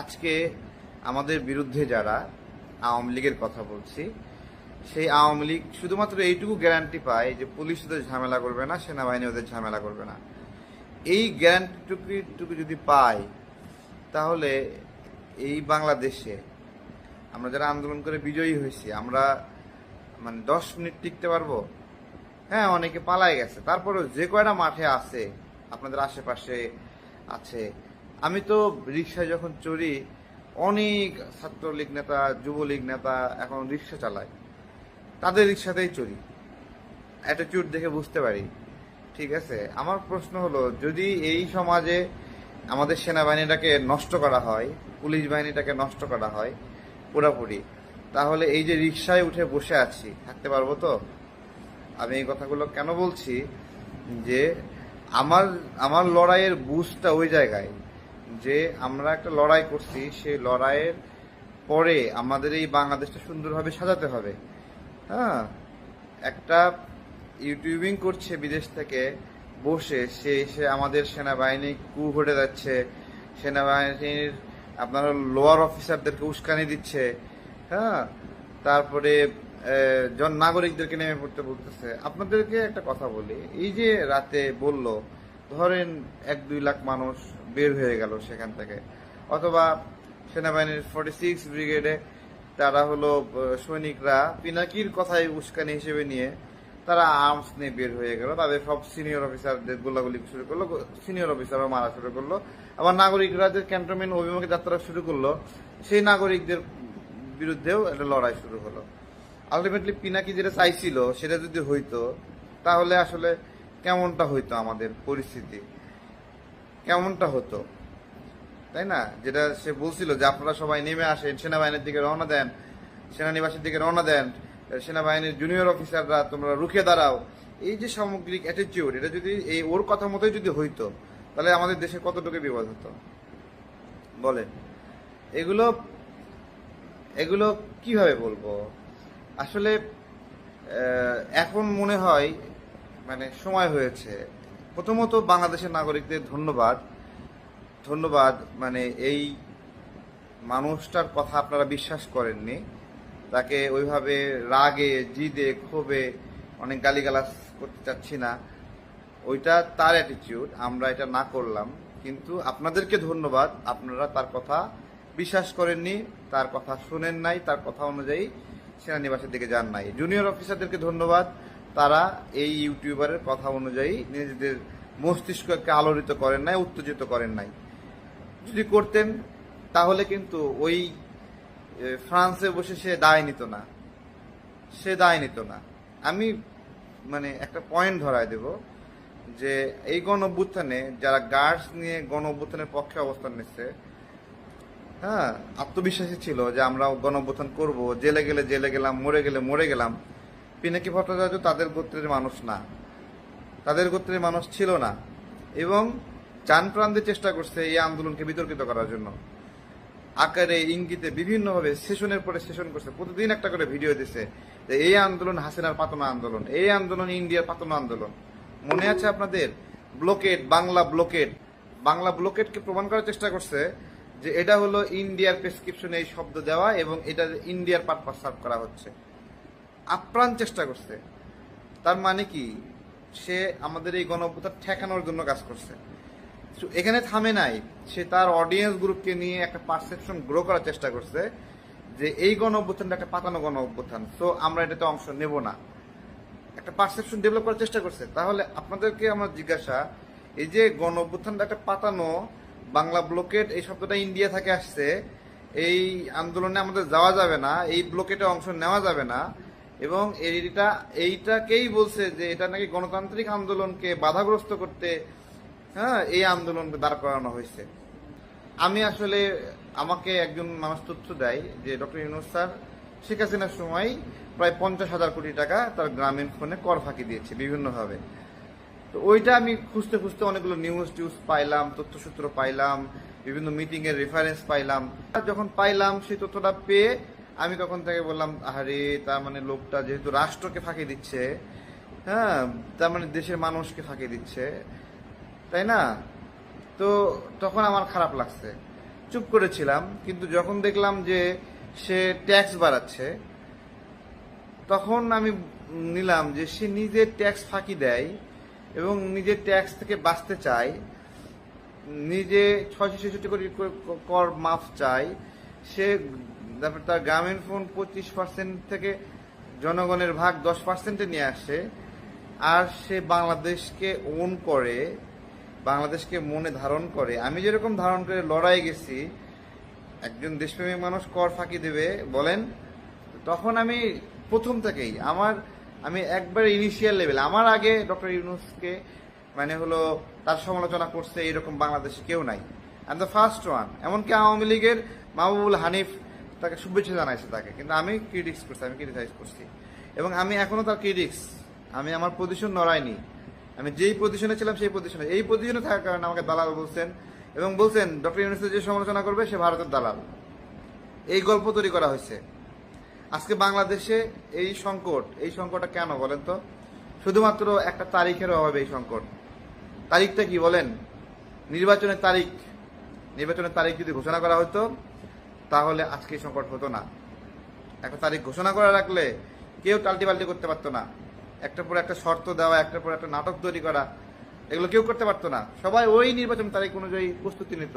আজকে আমাদের বিরুদ্ধে যারা আওয়ামী লীগের কথা বলছি, সেই আওয়ামী লীগ শুধুমাত্র এইটুকু গ্যারান্টি পায় যে পুলিশ ওদের ঝামেলা করবে না, সেনাবাহিনী ওদের ঝামেলা করবে না। এই গ্যারান্টিটুকু যদি পাই, তাহলে এই বাংলাদেশে আমরা যারা আন্দোলন করে বিজয়ী হয়েছি, আমরা 10 মিনিট টিকতে পারবো? হ্যাঁ, অনেকে পালায় গেছে, তারপরেও যে কয়টা মাঠে আছে আপনাদের আশেপাশে আছে। আমি তো রিক্সায় যখন চড়ি, অনেক ছাত্রলীগ নেতা, যুবলীগ নেতা এখন রিক্সা চালায়, তাদের রিক্সাতেই চড়ি, অ্যাটিটিউড দেখে বুঝতে পারি। ঠিক আছে, আমার প্রশ্ন হলো, যদি এই সমাজে আমাদের সেনাবাহিনীটাকে নষ্ট করা হয়, পুলিশ বাহিনীটাকে নষ্ট করা হয় পুরাপুরি, তাহলে এই যে রিক্সায় উঠে বসে আছি, থাকতে পারবো তো? আমি এই কথাগুলো কেন বলছি, যে আমার আমার লড়াইয়ের বুঝটা ওই জায়গায়, যে আমরা একটা লড়াই করছি, সেই লড়াইয়ের পরে আমাদের এই বাংলাদেশটা সুন্দরভাবে সাজাতে হবে। হ্যাঁ, একটা ইউটিউবিং করছে বিদেশ থেকে বসে, সে এসে আমাদের সেনাবাহিনী কু ঘটে যাচ্ছে, সেনাবাহিনীর আপনার লোয়ার অফিসারদেরকে উস্কানি দিচ্ছে। হ্যাঁ, তারপরে নাগরিকদেরকে নেমে পড়তে বলতেছে। আপনাদেরকে একটা কথা বলি, এই যে রাতে বলল, ধরেন 1-2 লাখ মানুষ বের হয়ে গেল সেখান থেকে, অথবা সেনাবাহিনীর 46 ব্রিগেডে তারা হলো সৈনিকরা পিনাকির কথাই উস্কানি হিসেবে নিয়ে তারা আর্মস নিয়ে বের হয়ে গেল, তাদের সব সিনিয়র অফিসারদের গোলাগুলি শুরু করলো, সিনিয়র অফিসাররা মারা শুরু করলো। আবার নাগরিকরা যে ক্যান্টনমেন্ট অভিমুখে যাত্রা শুরু করলো, সেই নাগরিকদের বিরুদ্ধেও একটা লড়াই শুরু হলো। আলটিমেটলি পিনাকি যেটা চাইছিল সেটা যদি হইতো, তাহলে আসলে কেমনটা হইতো, আমাদের পরিস্থিতি কেমনটা হতো, তাই না? যেটা সে বলছিল যে আপনারা সবাই নেমে আসেন, সেনাবাহিনীর দিকে রওনা দেন, সেনানিবাসের দিকে রওনা দেন, সেনাবাহিনীর জুনিয়র অফিসাররা তোমরা রুখে দাঁড়াও। এই যে সামগ্রিক অ্যাটিটিউড, এটা যদি এই ওর কথা মতোই যদি হইতো, তাহলে আমাদের দেশে কতটুকু বিপদ হতো বলেন? এগুলো এগুলো কিভাবে বলবো আসলে? এখন মনে হয় সময় হয়েছে। প্রথমত বাংলাদেশের নাগরিকদের ধন্যবাদ, ধন্যবাদ। এই মানুষটার কথা আপনারা বিশ্বাস করেননি, তাকে ওইভাবে রাগে, জিদে, ক্ষোভে অনেক গালিগালাজ করতে চাচ্ছি না, ওইটা তার অ্যাটিটিউড, আমরা এটা না করলাম। কিন্তু আপনাদেরকে ধন্যবাদ, আপনারা তার কথা বিশ্বাস করেননি, তার কথা শুনেন নাই, তার কথা অনুযায়ী সেনানিবাসের দিকে যান নাই। জুনিয়র অফিসারদেরকে ধন্যবাদ, তারা এই ইউটিউবারের কথা অনুযায়ী নিজেদের মস্তিষ্ককে আলোড়িত করেন নাই, উত্তেজিত করেন নাই। যদি করতেন তাহলে কিন্তু ওই ফ্রান্সে বসে সে দায় নিত না, সে দায় নিত না। আমি একটা পয়েন্ট ধরায় দেব, যে এই গণ অভ্যুত্থানে যারা গার্ডস নিয়ে গণ অভ্যুত্থানের পক্ষে অবস্থান নিচ্ছে, হ্যাঁ, আত্মবিশ্বাসী ছিল যে আমরা গণ অভ্যুত্থান করবো, জেলে গেলে জেলে গেলাম, মরে গেলে মরে গেলাম। পিনাকি ভট্টাচার্য তাদের গোত্রের মানুষ না, তাদের গোত্রের মানুষ ছিল না, এবং চান প্রাণ দিয়ে চেষ্টা করছে এই আন্দোলনকে বিতর্কিত করার জন্য, আকারে ইঙ্গিতে বিভিন্নভাবে সেশনের পরে সেশন করছে, প্রতিদিন একটা করে ভিডিও দিছে যে এই আন্দোলন হাসিনার পাতনা আন্দোলন, এই আন্দোলন ইন্ডিয়ার পাতনা আন্দোলন। মনে আছে আপনাদের? ব্লকেড, বাংলা ব্লকেডকে প্রমাণ করার চেষ্টা করছে যে এটা হলো ইন্ডিয়ার প্রেসক্রিপশনে এই শব্দ দেওয়া, এবং এটা ইন্ডিয়ার পারপাস সার্ভ করা হচ্ছে। আপ্রাণ চেষ্টা করছে। তার মানে কি, সে আমাদের এই গণঅভ্যুত্থান ঠেকানোর জন্য কাজ করছে। এখানে থামে নাই, সে তার অডিয়েন্স গ্রুপকে নিয়ে একটা পারসেপশন গ্রো করার চেষ্টা করছে যে এই গণ অভ্যুত্থানটা একটা পাতানো গণ অভ্যুত্থান, সো আমরা এটাতে অংশ নেব না। একটা পারসেপশন ডেভেলপ করার চেষ্টা করছে। তাহলে আপনাদেরকে আমার জিজ্ঞাসা, এই যে গণ অভ্যুত্থানটা একটা পাতানো, বাংলা ব্লকেট এই শব্দটা ইন্ডিয়া থেকে আসছে, এই আন্দোলনে আমাদের যাওয়া যাবে না, এই ব্লকেটে অংশ নেওয়া যাবে না, এবং এইটাকেই বলছে যে এটা নাকি গণতান্ত্রিক আন্দোলনকে বাধাগ্রস্ত করতে, হ্যাঁ, এই আন্দোলন দাঁড় করানো হয়েছে। আমি আসলে, আমাকে একজন মানুষ তথ্য দেয় যে ডক্টর ইউনূস স্যার শেখ হাসিনার সময় প্রায় 50,000 কোটি টাকা তার গ্রামীণ ফোনে কর ফাঁকি দিয়েছে বিভিন্নভাবে। তো ওইটা আমি খুঁজতে খুঁজতে অনেকগুলো নিউজ পাইলাম, তথ্যসূত্র পাইলাম, বিভিন্ন মিটিং এর রেফারেন্স পাইলাম। যখন পাইলাম সেই তথ্যটা পেয়ে আমি তখন থেকে বললাম, আরে তার লোকটা যেহেতু রাষ্ট্রকে ফাঁকি দিচ্ছে, হ্যাঁ, তার দেশের মানুষকে ফাঁকি দিচ্ছে, তাই না? তো তখন আমার খারাপ লাগছে। চুপ করেছিলাম, কিন্তু যখন দেখলাম যে সে ট্যাক্স বাড়াচ্ছে, তখন আমি নিলাম যে সে নিজের ট্যাক্স ফাঁকি দেয় এবং নিজের ট্যাক্স থেকে বাঁচতে চায়, নিজে 666 কোটি কর মাফ চায়। সে তারপর তার গ্রামীণ ফোন 25% থেকে জনগণের ভাগ 10%-এ নিয়ে আসে, আর সে বাংলাদেশকে ওন করে, বাংলাদেশকে মনে ধারণ করে। আমি যেরকম ধারণ করে লড়াই গেছি, একজন দেশপ্রেমিক মানুষ কর ফাঁকি দেবে বলেন, তখন আমি প্রথম থেকেই আমি একবারে ইনিশিয়াল লেভেল, আমার আগে ডক্টর ইউনূসকে মানে হলো তার সমালোচনা করছে এরকম বাংলাদেশে কেউ নাই। I am the first one. এমনকি আওয়ামী লীগের মাহবুবুল হানিফ তাকে শুভেচ্ছা জানাইছে তাকে, কিন্তু আমি ক্রিটিসাইজ করছি এবং আমি এখনো তার ক্রিটিক্স। আমি আমার পজিশন নড়াইনি। আমি যেই পজিশনে ছিলাম সেই পজিশনে, এই পজিশনে থাকার কারণে আমাকে দালাল বলছেন এবং বলছেন ডক্টর ইউনূসের যে সমালোচনা করবে সে ভারতের দালাল। এই গল্প তৈরি করা হয়েছে। আজকে বাংলাদেশে এই সংকটটা কেন বলেন তো? শুধুমাত্র একটা তারিখের অভাবে এই সংকট। তারিখটা কি বলেন? নির্বাচনের তারিখ যদি ঘোষণা করা হতো তাহলে আজকে এই সংকট হতো না। একটা তারিখ ঘোষণা করে রাখলে কেউ টাল্টিপাল্টি করতে পারতো না। একটার পর একটা শর্ত দেওয়া, একটার পর একটা নাটক তৈরি করা, এগুলো কেউ করতে পারতো না। সবাই ওই নির্বাচন তারিখ অনুযায়ী প্রস্তুতি নিত।